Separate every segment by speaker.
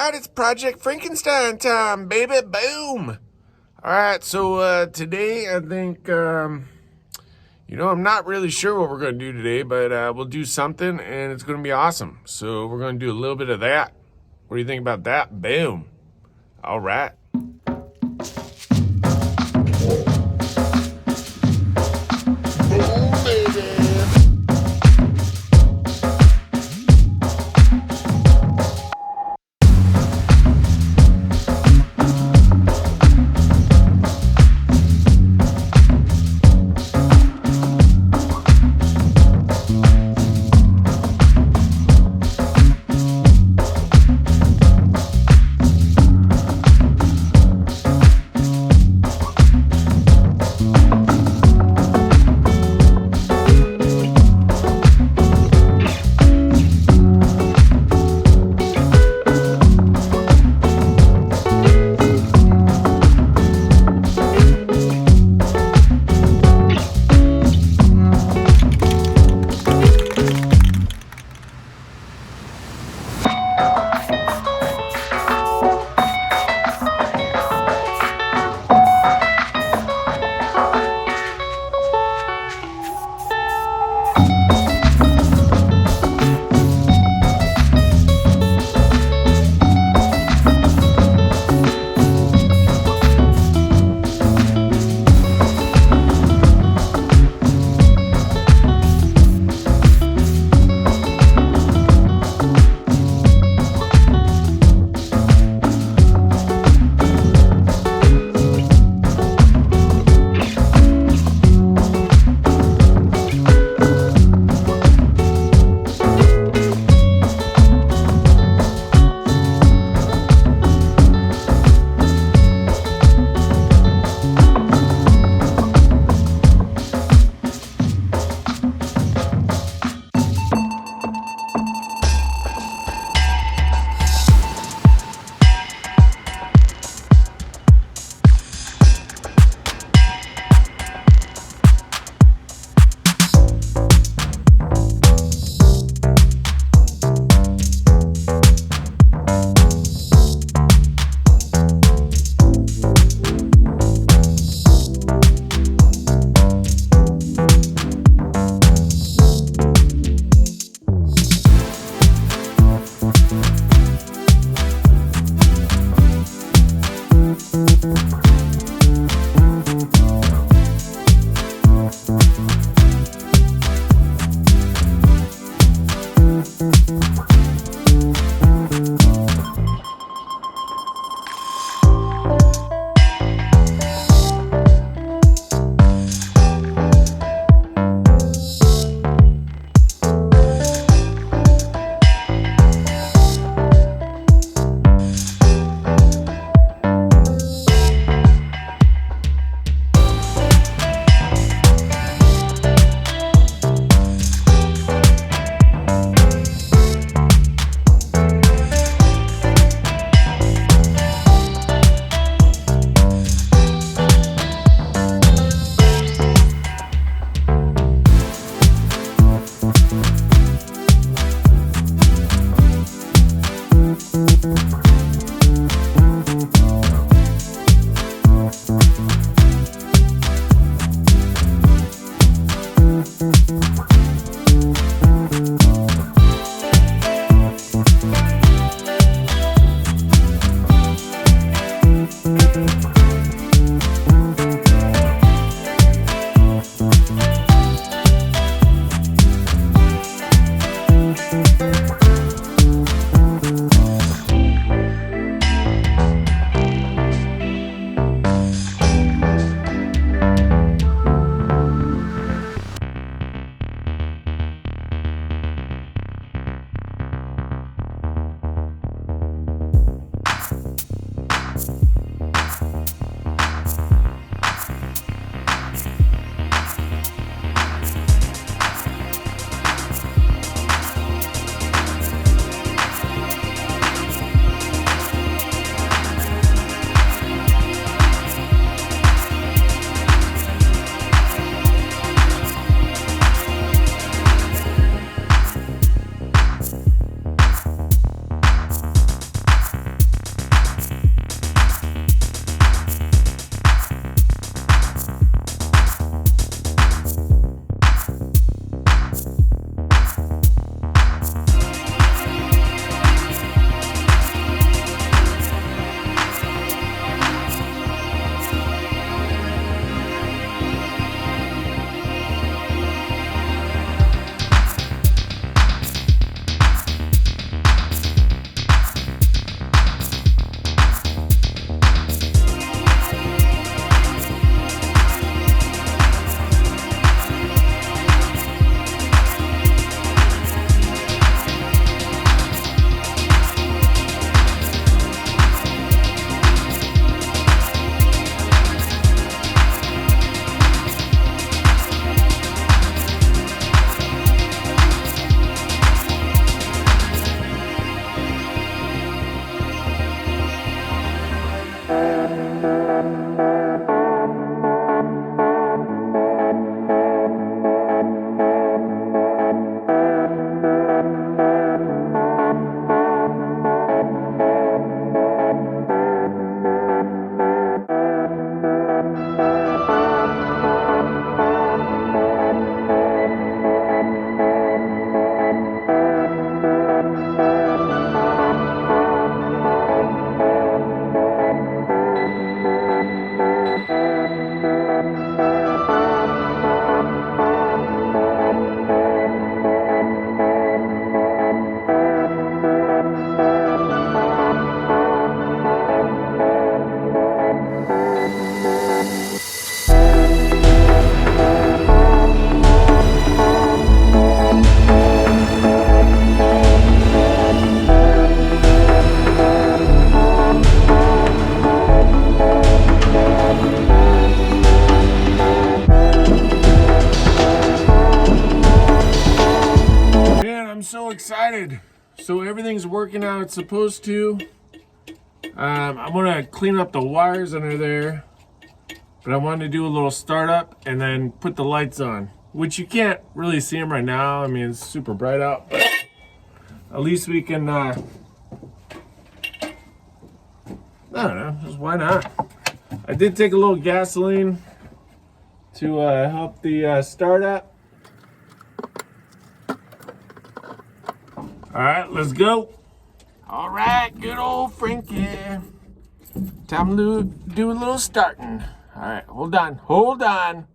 Speaker 1: right, it's Project Frankenstein time, baby. Boom. All right, so today I think, I'm not really sure what we're going to do today, but we'll do something, and it's going to be awesome. So we're going to do a little bit of that. What do you think about that? Boom. All right. excited. So everything's working how it's supposed to. I'm gonna clean up the wires under there, but I wanted to do a little startup and then put the lights on, which you can't really see them right now. I mean, it's super bright out, but at least we can, I don't know, just why not? I did take a little gasoline to help the startup. All right, let's go. All right, good old Frankie. Time to do a little starting. All right, hold on, hold on.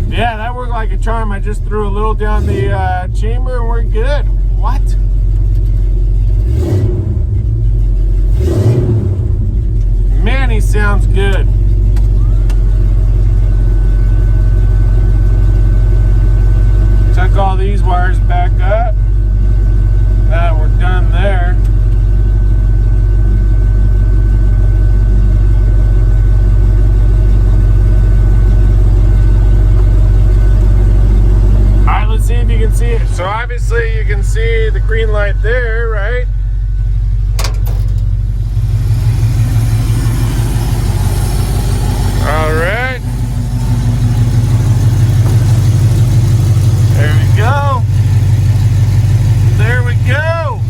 Speaker 1: Yeah, that worked like a charm. I just threw a little down the chamber and we're good. What? Man, he sounds good. Took all these wires back up. We're done there. All right, let's see if you can see it. So obviously you can see the green light there, right? All right. There we go. There we go.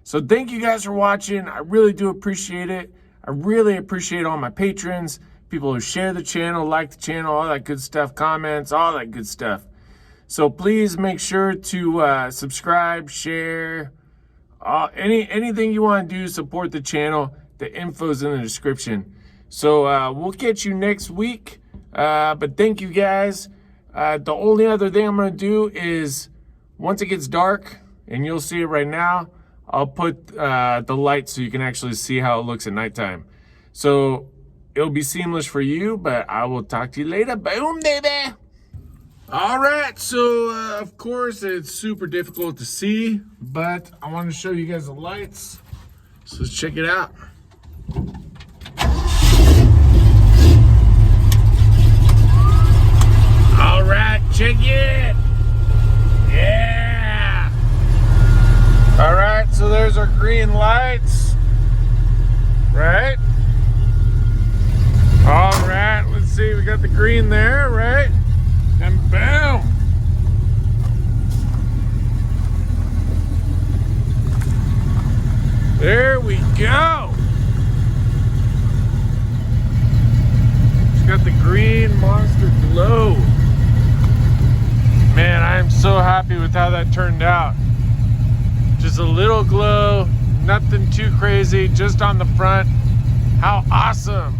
Speaker 1: So thank you guys for watching. I really do appreciate it. I really appreciate all my patrons, people who share the channel, like the channel, all that good stuff, comments, all that good stuff. So please make sure to subscribe, share, anything you want to do to support the channel. The info's in the description. So we'll catch you next week. But thank you guys. The only other thing I'm going to do is once it gets dark, and you'll see it right now, I'll put the light so you can actually see how it looks at nighttime. So it'll be seamless for you, but I will talk to you later. Boom, baby. All right, so of course it's super difficult to see, but I want to show you guys the lights. So let's check it out. All right, check it. Yeah. All right, so there's our green lights, right? All right, let's see, we got the green there, right? And boom. There we go. It's got the green monster glow. Man, I am so happy with how that turned out. Just a little glow, nothing too crazy, just on the front. How awesome.